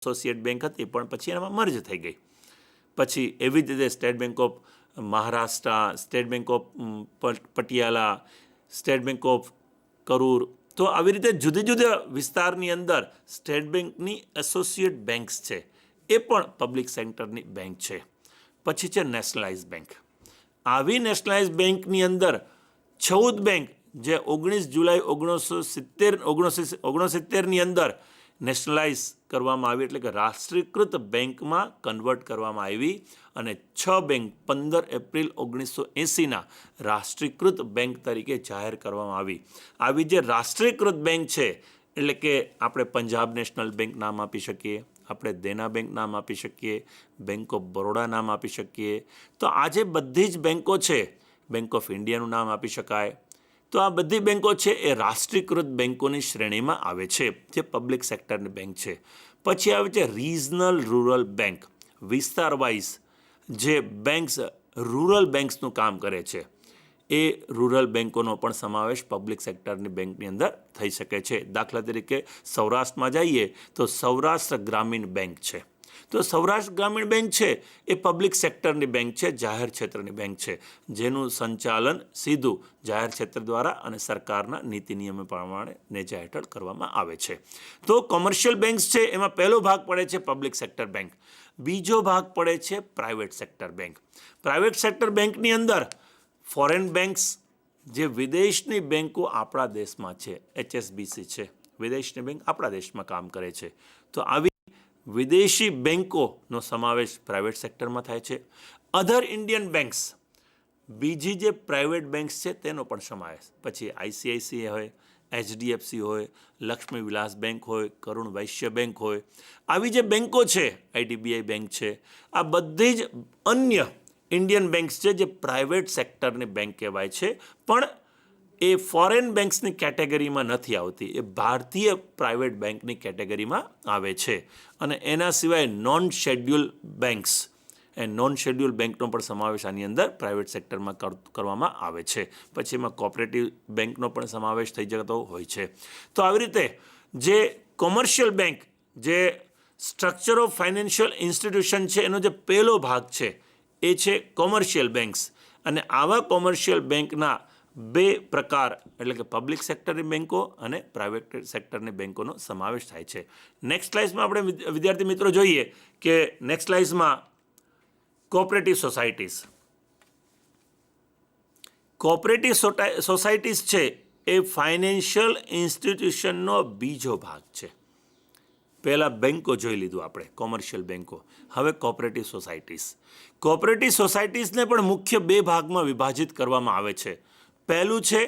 Associate bank હતી પણ પછી એમાં મર્જ થઈ ગઈ. પછી એવી જ રીતે state bank of Maharashtra, state bank of Patiala, state bank of Karur, તો આવી રીતે જુદી જુદા વિસ્તારની અંદર સ્ટેટ બેંકની એસોસિએટ બેંક્સ છે, એ પણ પબ્લિક સેક્ટરની બેંક છે. પછી છે નેશનલાઇઝ બેંક. આવી નેશનલાઇઝ બેંકની અંદર 14 બેંક જે 19 જુલાઈ 1969ની અંદર નેશનલાઇઝ કરવામાં આવી, એટલે કે રાષ્ટ્રીયકૃત બેંકમાં કન્વર્ટ કરવામાં આવી, અને 6 બેંક 15 એપ્રિલ 1980ના રાષ્ટ્રીયકૃત બેંક તરીકે જાહેર કરવામાં આવી. આવી જે રાષ્ટ્રીયકૃત બેંક છે, એટલે કે આપણે પંજાબ નેશનલ બેંક નામ આપી શકીએ, આપણે દેના બેંક નામ આપી શકીએ, બેંક ઓફ બરોડા નામ આપી શકીએ. તો આ જે બધી જ બેંકો છે, બેંક ઓફ ઇન્ડિયાનું નામ આપી શકાય. તો આ બધી બેંકો છે એ રાષ્ટ્રીયકૃત બેંકોની શ્રેણીમાં આવે છે, જે પબ્લિક સેક્ટરની બેંક છે. પછી આવે છે રિજનલ રૂરલ બેંક. વિસ્તાર વાઇઝ જે બેંક્સ રૂરલ બેંક્સનું કામ કરે છે, એ રૂરલ બેંકોનો પણ સમાવેશ પબ્લિક સેક્ટરની બેંકની અંદર થઈ શકે છે. દાખલા તરીકે સૌરાષ્ટ્રમાં જઈએ તો સૌરાષ્ટ્ર ગ્રામીણ બેંક છે. તો સૌરાષ્ટ્ર ગ્રામીણ બેંક છે એ પબ્લિક સેક્ટરની બેંક છે, જાહેર ક્ષેત્રની બેંક છે, જેનું સંચાલન સીધું જાહેર ક્ષેત્ર દ્વારા અને સરકારના નીતિ નિયમો પ્રમાણે નેજા હેઠળ કરવામાં આવે છે. તો કોમર્શિયલ બેંક્સ છે એમાં પહેલો ભાગ પડે છે પબ્લિક સેક્ટર બેંક. બીજો ભાગ પડે છે private sector bank. Private sector બેંકની અંદર ફોરેન બેંક્સ, જે વિદેશની બેંકો આપણા દેશમાં છે, HSBC છે, વિદેશની બેંક આપણા દેશમાં કામ કરે છે. તો આવી વિદેશી બેંકોનો સમાવેશ પ્રાઇવેટ સેક્ટરમાં થાય છે. અધર ઇન્ડિયન બેંક્સ, બીજી જે પ્રાઇવેટ બેંક્સ છે તેનો પણ સમાવેશ. પછી ICICI હોય, HDFC હોય, લક્ષ્મી વિલાસ બેંક હોય, કરુણ વૈશ્ય બેંક હોય, આવી જે બેંકો છે, IDBI બેંક છે, આ બધી જ અન્ય ઇન્ડિયન બેંક્સ છે જે પ્રાઇવેટ સેક્ટરની બેંક કહેવાય છે, પણ એ ફોરેન બેંક્સની કેટેગરીમાં નથી આવતી, એ ભારતીય પ્રાઇવેટ બેંકની કેટેગરીમાં આવે છે. અને એના સિવાય નોન શેડ્યુલ બેંક્સ, એ નોન શેડ્યુલ બેંકનો પણ સમાવેશ આની અંદર પ્રાઇવેટ સેક્ટરમાં કરવામાં આવે છે. પછી એમાં કોઓપરેટિવ બેંકનો પણ સમાવેશ થઈ જતો હોય છે. તો આવી રીતે જે કોમર્શિયલ બેંક, જે સ્ટ્રક્ચર ઓફ ફાઇનાન્શિયલ ઇન્સ્ટિટ્યુશન છે, એનો જે પહેલો ભાગ છે એ છે કોમર્શિયલ બેંક્સ. અને આવા કોમર્શિયલ બેંકના બે પ્રકાર, એટલે કે પબ્લિક સેક્ટરની બેંકો અને પ્રાઇવેટ સેક્ટરની બેંકોનો સમાવેશ થાય છે. નેક્સ્ટ સ્લાઇડમાં આપણે વિદ્યાર્થી મિત્રો જોઈએ કે નેક્સ્ટ સ્લાઇડમાં કોઓપરેટિવ સોસાયટીઝ. કોઓપરેટિવ સોસાયટીઝ છે એ ફાઇનાન્શિયલ ઇન્સ્ટિટ્યુશનનો બીજો ભાગ છે. પહેલાં બેંકો જોઈ લીધું આપણે, કોમર્શિયલ બેંકો. હવે કોઓપરેટિવ સોસાયટીઝ. કોઓપરેટિવ સોસાયટીઝને પણ મુખ્ય બે ભાગમાં વિભાજિત કરવામાં આવે છે. પહેલું છે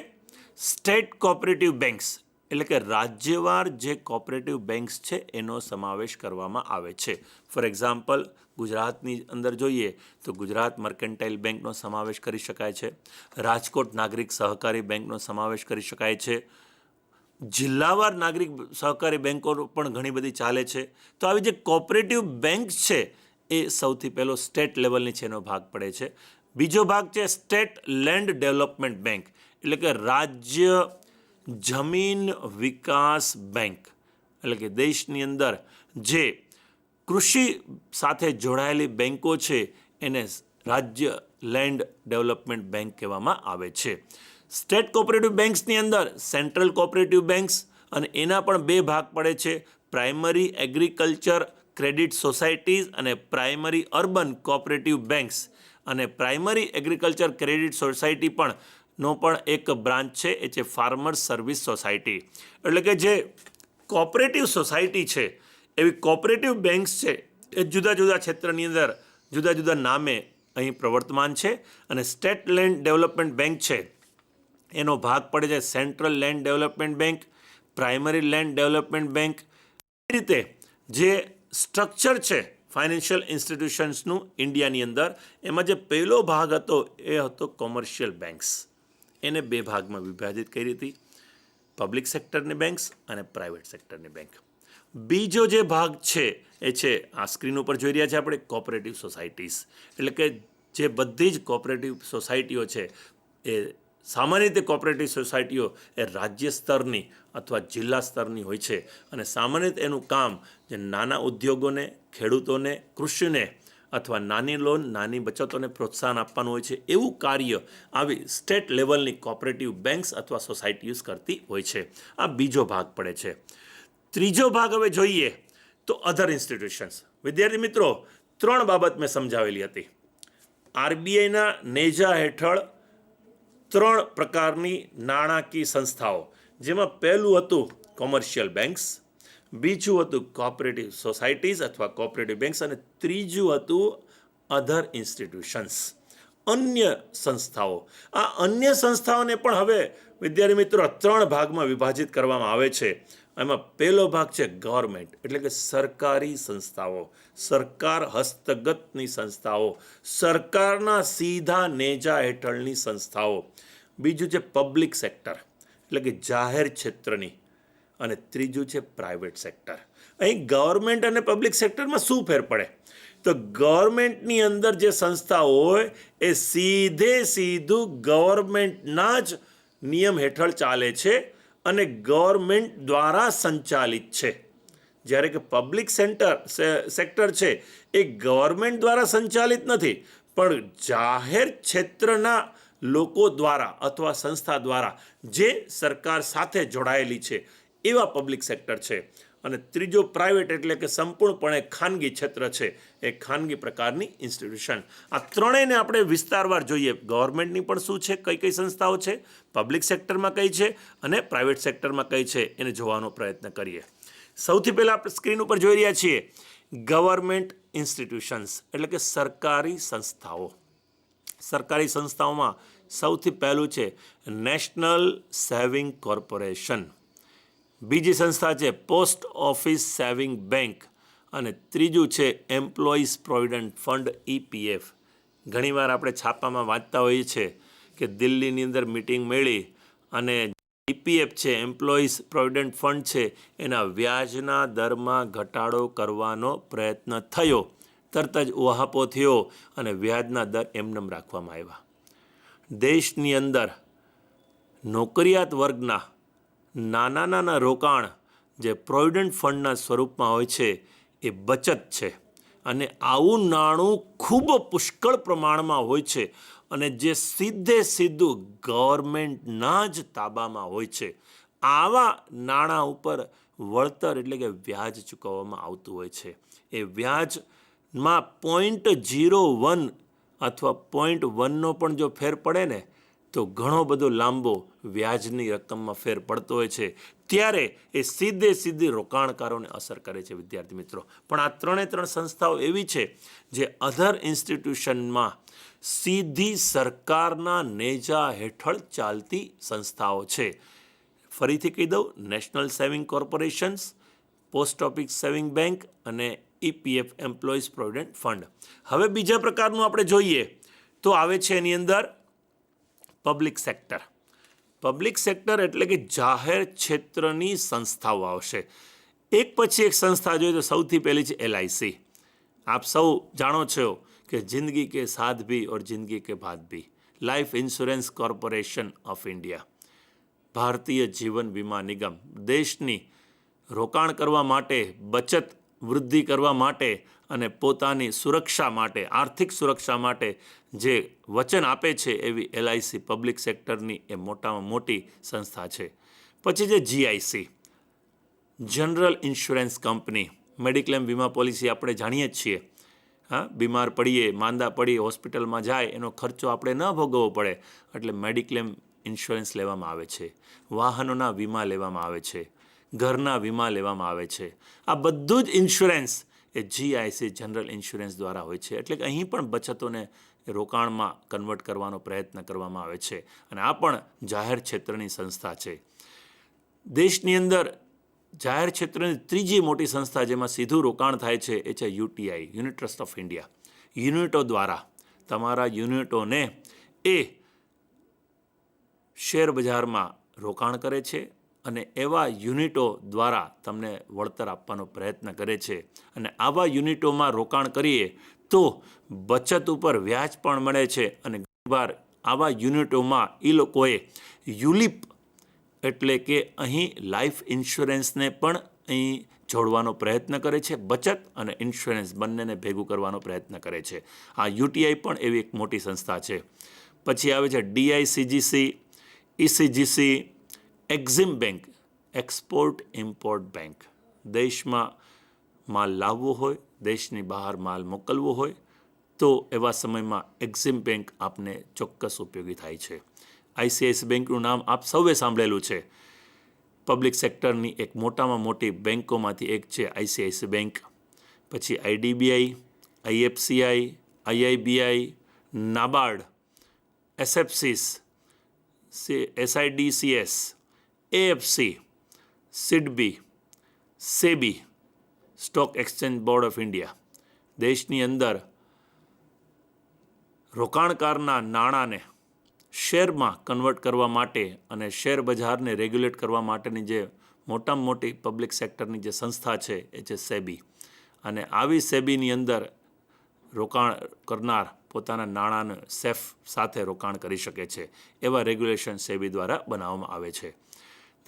સ્ટેટ કોઓપરેટિવ બેંક્સ, એટલે કે રાજ્યવાર જે કોઓપરેટિવ બેંક્સ છે એનો સમાવેશ કરવામાં આવે છે. ફોર એક્ઝામ્પલ, ગુજરાતની અંદર જોઈએ તો ગુજરાત મર્કેન્ટાઇલ બેંકનો સમાવેશ કરી શકાય છે, રાજકોટ નાગરિક સહકારી બેંકનો સમાવેશ કરી શકાય છે, જિલ્લાવાર નાગરિક સહકારી બેંકો પણ ઘણી બધી ચાલે છે. તો આવી જે કોઓપરેટિવ બેંક છે એ સૌથી પહેલો સ્ટેટ લેવલની છે, એનો ભાગ પડે છે. બીજો ભાગ છે સ્ટેટ લેન્ડ ડેવલપમેન્ટ બેંક, એટલે કે રાજ્ય જમીન વિકાસ બેંક. એટલે કે દેશની અંદર જે કૃષિ સાથે જોડાયેલી બેંકો છે એને રાજ્ય લેન્ડ ડેવલપમેન્ટ બેંક કહેવામાં આવે છે. સ્ટેટ કોઓપરેટિવ બેંક્સની અંદર સેન્ટ્રલ કોઓપરેટિવ બેંક્સ, અને એના પણ બે ભાગ પડે છે, પ્રાઇમરી એગ્રીકલ્ચર ક્રેડિટ સોસાયટીઝ અને પ્રાઇમરી અર્બન કોઓપરેટિવ બેંક્સ. અને પ્રાઇમરી એગ્રીકલ્ચર ક્રેડિટ સોસાયટી પણ નો પણ એક બ્રાન્ચ છે, એ છે ફાર્મર સર્વિસ સોસાયટી. એટલે કે જે કોઓપરેટિવ સોસાયટી છે, એવી કોઓપરેટિવ બેંક્સ છે એ જુદા જુદા ક્ષેત્રની અંદર જુદા જુદા નામે અહીં પ્રવર્તમાન છે. અને સ્ટેટ લેન્ડ ડેવલપમેન્ટ બેંક છે એનો ભાગ પડે છે central land development bank, primary land development bank. એ રીતે જે સ્ટ્રક્ચર છે ફાઇનાન્શિયલ ઇન્સ્ટિટ્યુશન્સનું ઇન્ડિયાની અંદર, એમાં જે પહેલો ભાગ હતો એ હતો કોમર્શિયલ બેંક્સ. એને બે ભાગમાં વિભાજિત કરી હતી, પબ્લિક સેક્ટરની બેંક્સ અને પ્રાઇવેટ સેક્ટરની બેંક. બીજો જે ભાગ છે એ છે આ સ્ક્રીન ઉપર જોઈ રહ્યા છે આપણે, કોઓપરેટિવ સોસાયટીઝ. એટલે કે જે બધી જ કોઓપરેટિવ સોસાયટીઓ છે એ સામાન્ય રીતે કોઓપરેટિવ સોસાયટીઓ એ રાજ્ય સ્તરની અથવા જિલ્લા સ્તરની હોય છે અને સામાન્ય રીતે એનું કામ જે નાના ઉદ્યોગોને, ખેડૂતોને, કૃષિને અથવા નાની લોન, નાની બચતોને પ્રોત્સાહન આપવાનું હોય છે, એવું કાર્ય આવી સ્ટેટ લેવલની કોઓપરેટિવ બેંક્સ અથવા સોસાયટીઝ કરતી હોય છે. આ બીજો ભાગ પડે છે. ત્રીજો ભાગ હવે જોઈએ તો અધર ઇન્સ્ટિટ્યુશન્સ. વિદ્યાર્થી મિત્રો, 3 બાબત મેં સમજાવેલી હતી. આરબીઆઈના નેજા હેઠળ 3 પ્રકારની નાણાકીય સંસ્થાઓ, જેમાં પહેલું હતું કોમર્શિયલ બેંક્સ, બીજું હતું કોઓપરેટિવ સોસાયટીઝ અથવા કોઓપરેટિવ બેંક્સ અને ત્રીજું હતું અધર ઇન્સ્ટિટ્યુશન્સ, અન્ય સંસ્થાઓ. આ અન્ય સંસ્થાઓને પણ હવે વિદ્યાર્થી મિત્રો 3 ભાગમાં વિભાજિત કરવામાં આવે છે. એમાં પહેલો ભાગ છે ગવર્મેન્ટ, એટલે કે સરકારી સંસ્થાઓ, સરકાર હસ્તગતની સંસ્થાઓ, સરકારના સીધા નેજા હેઠળની સંસ્થાઓ. બીજું છે પબ્લિક સેક્ટર, એટલે કે જાહેર ક્ષેત્રની, અને ત્રીજું છે પ્રાઇવેટ સેક્ટર. અહીં ગવર્મેન્ટ અને પબ્લિક સેક્ટરમાં શું ફેર પડે? તો ગવર્મેન્ટની અંદર જે સંસ્થા હોય એ સીધું ગવર્મેન્ટના જ નિયમ હેઠળ ચાલે છે અને ગવર્મેન્ટ દ્વારા સંચાલિત છે. જ્યારે કે પબ્લિક સેક્ટર છે એ ગવર્મેન્ટ દ્વારા સંચાલિત નથી, પણ જાહેર ક્ષેત્રના લોકો દ્વારા અથવા સંસ્થા દ્વારા જે સરકાર સાથે જોડાયેલી છે એવા પબ્લિક સેક્ટર છે. અને ત્રીજો પ્રાઇવેટ, એટલે કે સંપૂર્ણપણે ખાનગી ક્ષેત્ર છે, એ ખાનગી પ્રકારની ઇન્સ્ટિટ્યુશન. આ ત્રણેયને આપણે વિસ્તારવાર જોઈએ. ગવર્મેન્ટની પણ શું છે, કઈ કઈ સંસ્થાઓ છે, પબ્લિક સેક્ટરમાં કઈ છે અને પ્રાઇવેટ સેક્ટરમાં કઈ છે, એને જોવાનો પ્રયત્ન કરીએ. સૌથી પહેલાં આપણે સ્ક્રીન ઉપર જોઈ રહ્યા છીએ ગવર્મેન્ટ ઇન્સ્ટિટ્યુશન્સ, એટલે કે સરકારી સંસ્થાઓ. સરકારી સંસ્થાઓમાં સૌથી પહેલું છે નેશનલ સેવિંગ કોર્પોરેશન, બીજી સંસ્થા છે પોસ્ટ ઓફિસ સેવિંગ બેંક અને ત્રીજું છે એમ્પ્લોઈઝ પ્રોવિડન્ટ ફંડ EPF. ઘણીવાર આપણે છાપામાં વાંચતા હોઈએ છીએ કે દિલ્હીની અંદર મિટિંગ મળી અને EPF છે, એમ્પ્લોઈઝ પ્રોવિડન્ટ ફંડ છે, એના વ્યાજના દરમાં ઘટાડો કરવાનો પ્રયત્ન થયો. તરત જ ઉહાપો થયો અને વ્યાજના દર એમનેમ રાખવામાં આવ્યા. દેશની અંદર નોકરિયાત વર્ગના નાના રોકાણ જે પ્રોવિડન્ટ ફંડના સ્વરૂપમાં હોય છે એ બચત છે અને આવું નાણું ખૂબ પુષ્કળ પ્રમાણમાં હોય છે અને જે સીધું ગવર્મેન્ટના જ તાબામાં હોય છે. આવા નાણાં ઉપર વળતર એટલે કે વ્યાજ ચૂકવવામાં આવતું હોય છે. એ વ્યાજમાં 0.01 અથવા 0.1નો પણ જો ફેર પડે ને તો ઘણો બધો લાંબો વ્યાજની રકમમાં ફેર પડતો હોય છે. ત્યારે એ સીધી રોકાણકારોને અસર કરે છે વિદ્યાર્થી મિત્રો. પણ આ 3 સંસ્થાઓ એવી છે જે અધર ઇન્સ્ટિટ્યુશનમાં સીધી સરકારના નેજા હેઠળ ચાલતી સંસ્થાઓ છે. ફરીથી કહી દઉં, national saving corporations, post office saving bank અને EPF એમ્પ્લોઈઝ પ્રોવિડન્ટ ફંડ. હવે બીજા પ્રકારનું આપણે જોઈએ તો આવે છે એની અંદર પબ્લિક સેક્ટર. પબ્લિક સેક્ટર એટલે કે જાહેર ક્ષેત્રની સંસ્થાઓ આવશે. એક પછી એક સંસ્થા જોઈએ તો સૌથી પહેલી છે LIC. આપ સૌ જાણો છો કે જિંદગી કે સાથ ભી ઓર જિંદગી કે બાદ ભી, life insurance corporation of India, ભારતીય જીવન વીમા નિગમ, દેશની રોકાણ કરવા માટે, બચત વૃદ્ધિ કરવા માટે અને પોતાની સુરક્ષા માટે, આર્થિક સુરક્ષા માટે જે વચન આપે છે એવી LIC પબ્લિક સેક્ટરની એ મોટામાં મોટી સંસ્થા છે. પછી છે GIC, general insurance company. Mediclaim વીમા પોલિસી આપણે જાણીએ જ છીએ. હા, બીમાર પડીએ, માંદા પડીએ, હોસ્પિટલમાં જાય, એનો ખર્ચો આપણે ન ભોગવવો પડે એટલે મેડિક્લેમ ઇન્સ્યોરન્સ લેવામાં આવે છે. વાહનોના વીમા લેવામાં આવે છે, ઘરના વીમા લેવામાં આવે છે. આ બધું જ ઇન્સ્યોરન્સ એ GIC જનરલ ઇન્સ્યોરન્સ દ્વારા હોય છે. એટલે કે અહીં પણ બચતોને રોકાણમાં કન્વર્ટ કરવાનો પ્રયત્ન કરવામાં આવે છે અને આ પણ જાહેર ક્ષેત્રની સંસ્થા છે. દેશની અંદર જાહેર ક્ષેત્રની ત્રીજી મોટી સંસ્થા જેમાં સીધું રોકાણ થાય છે એ છે UTI, unit trust of India. યુનિટો દ્વારા તમારા યુનિટોને એ શેર બજારમાં રોકાણ કરે છે અને એવા યુનિટો દ્વારા તમને વળતર આપવાનો પ્રયત્ન કરે છે. અને આવા યુનિટોમાં રોકાણ કરીએ તો બચત ઉપર વ્યાજ પણ મળે છે અને ઘણીવાર આવા યુનિટોમાં એ લોકોએ યુલિપ એટલે કે અહીં લાઈફ ઇન્સ્યોરન્સને પણ અહીં જોડવાનો પ્રયત્ન કરે છે. બચત અને ઇન્સ્યોરન્સ બંનેને ભેગું કરવાનો પ્રયત્ન કરે છે. આ યુટીઆઈ પણ એવી એક મોટી સંસ્થા છે. પછી આવે છે DICGC, ECGC, Exim bank, export import bank. દેશમાં માલ લાવવો હોય, દેશની બહાર માલ મોકલવો હોય તો એવા સમયમાં એક્ઝિમ બેંક આપને ચોક્કસ ઉપયોગી થાય છે. આઈસીઆઈસી બેંકનું નામ આપ સૌએ સાંભળેલું છે. પબ્લિક સેક્ટરની એક મોટામાં મોટી બેંકોમાંથી એક છે આઈસીઆઈસી બેંક. પછી IDBI, IFCI, IIBI, NABARD, SFCs, SIDCs, AFC, SIDBI, SEBI, stock exchange board of India. દેશની અંદર રોકાણકારના નાણાંને શેરમાં કન્વર્ટ કરવા માટે અને શેર બજારને રેગ્યુલેટ કરવા માટેની જે મોટામાં મોટી પબ્લિક સેક્ટરની જે સંસ્થા છે એ છે સેબી. અને આવી સેબીની અંદર રોકાણ કરનાર પોતાના નાણાંને સેફ સાથે રોકાણ કરી શકે છે. એવા રેગ્યુલેશન સેબી દ્વારા બનાવવામાં આવે છે.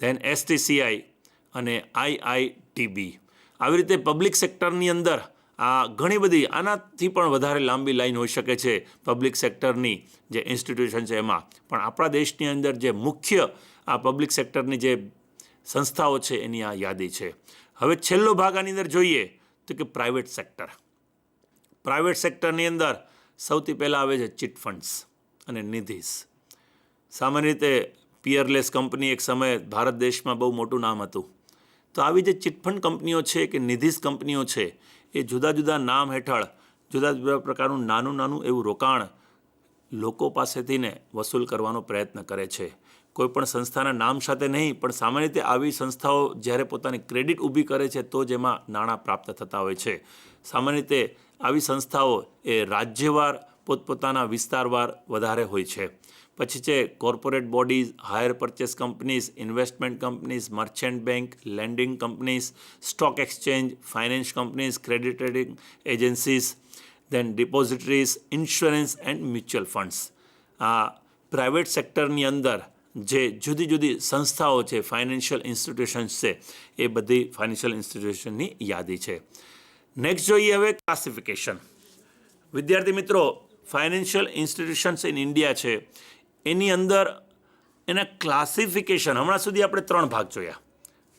ધેન એસટીસીઆઈ અને આઈઆઈટીબી. આવી રીતે પબ્લિક સેક્ટરની અંદર આ ઘણી બધી આનાથી પણ વધારે લાંબી લાઈન હોઈ શકે છે પબ્લિક સેક્ટરની જે ઇન્સ્ટિટ્યુશન છે એમાં. પણ આપણા દેશની અંદર જે મુખ્ય આ પબ્લિક સેક્ટરની જે સંસ્થાઓ છે એની આ યાદી છે. હવે છેલ્લો ભાગ આની અંદર જોઈએ તો કે પ્રાઇવેટ સેક્ટર. પ્રાઇવેટ સેક્ટરની અંદર સૌથી પહેલાં આવે છે ચીટ ફંડ્સ અને નિધિસ. સામાન્ય રીતે પિયરલેસ કંપની એક સમયે ભારત દેશમાં બહુ મોટું નામ હતું. તો આવી જે ચીટફંડ કંપનીઓ છે કે નિધિસ કંપનીઓ છે એ જુદા જુદા નામ હેઠળ જુદા જુદા પ્રકારનું નાનું એવું રોકાણ લોકો પાસેથીને વસૂલ કરવાનો પ્રયત્ન કરે છે. કોઈ પણ સંસ્થાના નામ સાથે નહીં, પણ સામાન્ય રીતે આવી સંસ્થાઓ જ્યારે પોતાની ક્રેડિટ ઊભી કરે છે તો જ એમાં નાણાં પ્રાપ્ત થતા હોય છે. સામાન્ય રીતે આવી સંસ્થાઓ એ રાજ્યવાર પોતપોતાના વિસ્તારવાર વધારે હોય છે. પછી છે corporate bodies, hire purchase companies, investment companies, merchant bank, lending companies, stock exchange, finance companies, credit rating agencies, then depositories, insurance and mutual funds. આ પ્રાઇવેટ સેક્ટરની અંદર જે જુદી જુદી સંસ્થાઓ છે, ફાઇનાન્શિયલ ઇન્સ્ટિટ્યુશન્સ છે, એ બધી ફાઇનાન્શિયલ ઇન્સ્ટિટ્યુશનની યાદી છે. નેક્સ્ટ જોઈએ હવે ક્લાસિફિકેશન. વિદ્યાર્થી મિત્રો, ફાઇનાન્શિયલ ઇન્સ્ટિટ્યુશન્સ ઇન ઇન્ડિયા છે એની અંદર એના ક્લાસિફિકેશન હમણાં સુધી આપણે 3 ભાગ જોયા.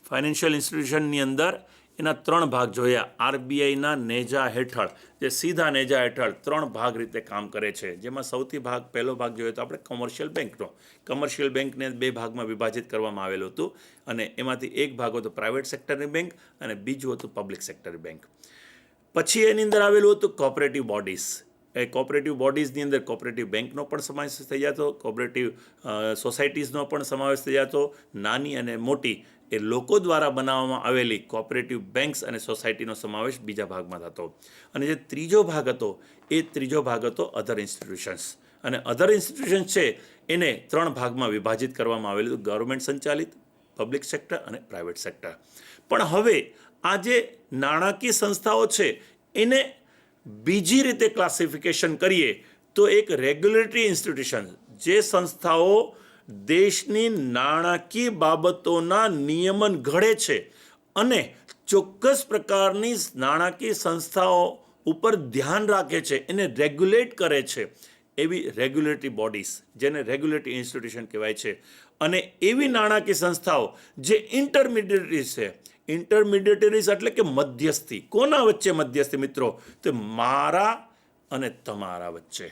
ફાઇનાન્શિયલ ઇન્સ્ટિટ્યુશનની અંદર એના 3 ભાગ જોયા. આરબીઆઈના નેજા હેઠળ, જે સીધા નેજા હેઠળ 3 ભાગ રીતે કામ કરે છે. જેમાં સૌથી પહેલો ભાગ જોઈએ તો આપણે કોમર્શિયલ બેંકનો. કોમર્શિયલ બેંકને 2 ભાગમાં વિભાજિત કરવામાં આવેલું હતું અને એમાંથી એક ભાગ હતો પ્રાઇવેટ સેક્ટરની બેંક અને બીજું હતું પબ્લિક સેક્ટરની બેંક. પછી એની અંદર આવેલું હતું કોઓપરેટિવ બોડીઝ. એ કોઓપરેટિવ બોડીઝની અંદર કોઓપરેટિવ બેંકનો પણ સમાવેશ થઈ જતો, કોઓપરેટિવ સોસાયટીઝનો પણ સમાવેશ થઈ જતો. નાની અને મોટી એ લોકો દ્વારા બનાવવામાં આવેલી કોઓપરેટિવ બેંક્સ અને સોસાયટીનો સમાવેશ બીજા ભાગમાં થતો. અને જે ત્રીજો ભાગ હતો એ ત્રીજો ભાગ હતો અધર ઇન્સ્ટિટ્યુશન્સ. અને અધર ઇન્સ્ટિટ્યુશન્સ છે એને 3 ભાગમાં વિભાજિત કરવામાં આવેલું હતું: ગવર્મેન્ટ સંચાલિત, પબ્લિક સેક્ટર અને પ્રાઇવેટ સેક્ટર. પણ હવે આ જે નાણાકીય સંસ્થાઓ છે એને બીજી રીતે ક્લાસિફિકેશન કરીએ તો એક રેગ્યુલેટરી ઇન્સ્ટિટ્યુશન, જે સંસ્થાઓ દેશની નાણાકીય બાબતોના નિયમન ઘડે છે અને ચોક્કસ પ્રકારની નાણાકીય સંસ્થાઓ ઉપર ધ્યાન રાખે છે, એને રેગ્યુલેટ કરે છે, એવી રેગ્યુલેટરી બોડીઝ, જેને રેગ્યુલેટરી ઇન્સ્ટિટ્યુશન કહેવાય છે. અને એવી નાણાકીય સંસ્થાઓ જે ઇન્ટરમિડિયેટરીઝ છે. ઇન્ટરમિડિયેટરીઝ એટલે કે મધ્યસ્થી. કોના વચ્ચે મધ્યસ્થી મિત્રો? તો મારા અને તમારા વચ્ચે.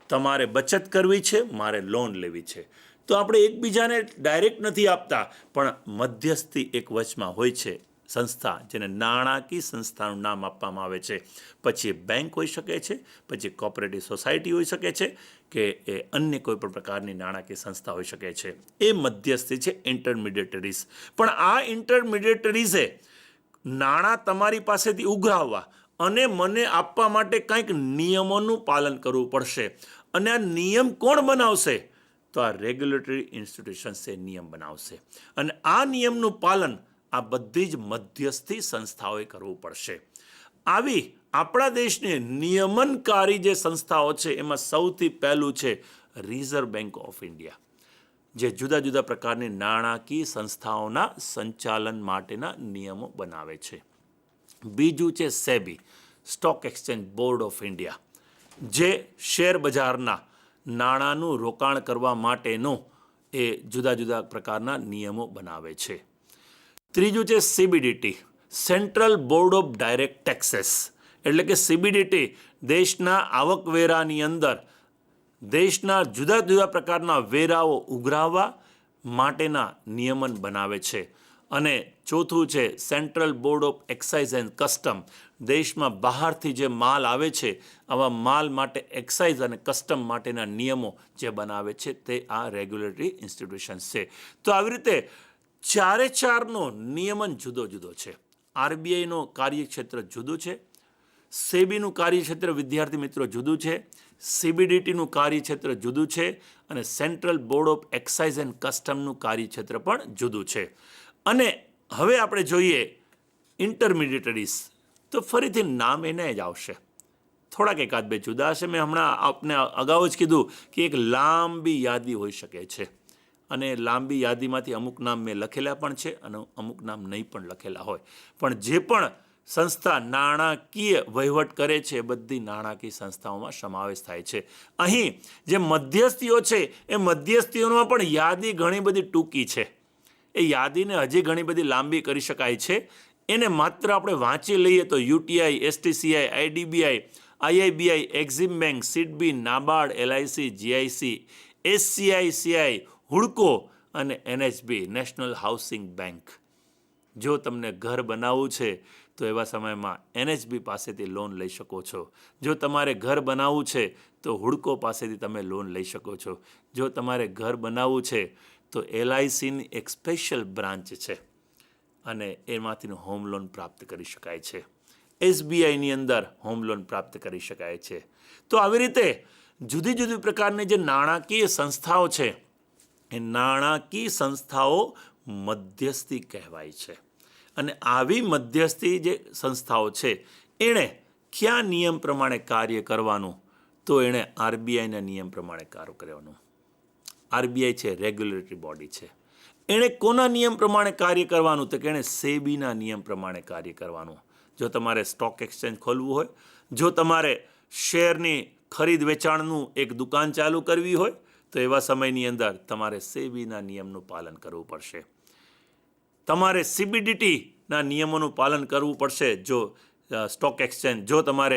તમારે બચત કરવી છે, મારે લોન લેવી છે, તો આપણે એકબીજાને ડાયરેક્ટ નથી આપતા, પણ મધ્યસ્થી એક વચમાં હોય છે સંસ્થા, જેને નાણાકીય સંસ્થાનું નામ આપવામાં આવે છે. પછી બેંક હોઈ શકે છે, પછી કોઓપરેટિવ સોસાયટી હોઈ શકે છે, કે એ અન્ય કોઈ પણ પ્રકારની નાણાકીય સંસ્થા હોઈ શકે છે. એ મધ્યસ્થી છે, ઇન્ટરમિડિયેટરીઝ. પણ આ ઇન્ટરમિડિયેટરીઝે નાણાં તમારી પાસેથી ઉઘરાવવા અને મને આપવા માટે કંઈક નિયમોનું પાલન કરવું પડશે. અને આ નિયમ કોણ બનાવશે? તો આ રેગ્યુલેટરી ઇન્સ્ટિટ્યુશન્સ એ નિયમ બનાવશે. અને આ નિયમનું પાલન આ બધી જ મધ્યસ્થી સંસ્થાઓએ કરવું પડશે. આવી આપણા દેશની નિયમનકારી જે સંસ્થાઓ છે એમાં સૌથી પહેલું છે રિઝર્વ બેંક ઓફ ઇન્ડિયા, જે જુદા જુદા પ્રકારની નાણાકીય સંસ્થાઓના સંચાલન માટેના નિયમો બનાવે છે. બીજું છે SEBI, stock exchange board of India, જે શેર બજારના નાણાંનું રોકાણ કરવા માટેનો એ જુદા જુદા પ્રકારના નિયમો બનાવે છે. ત્રીજું છે CBDT, central board of direct taxes, એટલે કે સીબીડીટી દેશના આવકવેરાની અંદર દેશના જુદા જુદા પ્રકારના વેરાઓ ઉઘરાવવા માટેના નિયમન બનાવે છે. અને ચોથું છે central board of excise and custom, દેશમાં બહારથી જે માલ આવે છે આવા માલ માટે એક્સાઇઝ અને કસ્ટમ માટેના નિયમો જે બનાવે છે તે આ રેગ્યુલેટરી ઇન્સ્ટિટ્યુશન્સ છે. તો આવી રીતે ચારે ચારનો નિયમન જુદો જુદો છે. આરબીઆઈનો કાર્યક્ષેત્ર જુદું છે, સેબીનું કાર્યક્ષેત્ર વિદ્યાર્થી મિત્રો જુદું છે, સીબીડીટીનું કાર્યક્ષેત્ર જુદું છે અને central board of excise and કસ્ટમનું કાર્યક્ષેત્ર પણ જુદું છે. અને હવે આપણે જોઈએ ઇન્ટરમિડિયેટરીઝ, તો ફરીથી નામ એને જ આવશે, થોડાક એકાદ બે જુદા હશે. મેં હમણાં આપને અગાઉ જ કીધું કે એક લાંબી યાદી હોઈ શકે છે અને લાંબી યાદીમાંથી અમુક નામ મેં લખેલા પણ છે અને અમુક નામ નહીં પણ લખેલા હોય, પણ જે પણ સંસ્થા નાણાકીય વહીવટ કરે છે બધી નાણાકીય સંસ્થાઓમાં સમાવેશ થાય છે. અહીં જે મધ્યસ્થીઓ છે એ મધ્યસ્થીઓમાં પણ યાદી ઘણી બધી ટૂંકી છે. એ યાદીને હજી ઘણી બધી લાંબી કરી શકાય છે. એને માત્ર આપણે વાંચી લઈએ તો UTI, STCI, IDBI, IIBI, Exim bank, SIDBI, NABARD, LIC, GIC, SCICI, હુડકો અને એનએચબી, નેશનલ હાઉસિંગ બેંક. જો તમને ઘર બનાવવું છે તો એવા સમયમાં એનએચબી પાસેથી લોન લઈ શકો છો. જો તમારે ઘર બનાવવું છે તો હુડકો પાસેથી તમે લોન લઈ શકો છો. જો તમારે ઘર બનાવવું છે તો એલઆઈસીની એક સ્પેશિયલ બ્રાન્ચ છે અને એમાંથી હોમ લોન પ્રાપ્ત કરી શકાય છે. એસબીઆઈની અંદર હોમ લોન પ્રાપ્ત કરી શકાય છે. તો આવી રીતે જુદી જુદી પ્રકારની જે નાણાકીય સંસ્થાઓ છે એ નાણાકીય સંસ્થાઓ મધ્યસ્થી કહેવાય છે. અને આવી મધ્યસ્થી જે સંસ્થાઓ છે એણે કયા નિયમ પ્રમાણે કાર્ય કરવાનું, તો એણે આરબીઆઈના નિયમ પ્રમાણે કાર્ય કરવાનું. આરબીઆઈ છે રેગ્યુલેટરી બોડી છે. એણે કોના નિયમ પ્રમાણે કાર્ય કરવાનું, તો કે એણે સેબીના નિયમ પ્રમાણે કાર્ય કરવાનું. જો તમારે સ્ટોક એક્સચેન્જ ખોલવું હોય, જો તમારે શેરની ખરીદ વેચાણનું એક દુકાન ચાલુ કરવી હોય, તો એવા સમયની અંદર તમારે સેબીના નિયમનું પાલન કરવું પડશે. તમારે સીબીડીટીના નિયમોનું પાલન કરવું પડશે. જો સ્ટોક એક્સચેન્જ, જો તમારે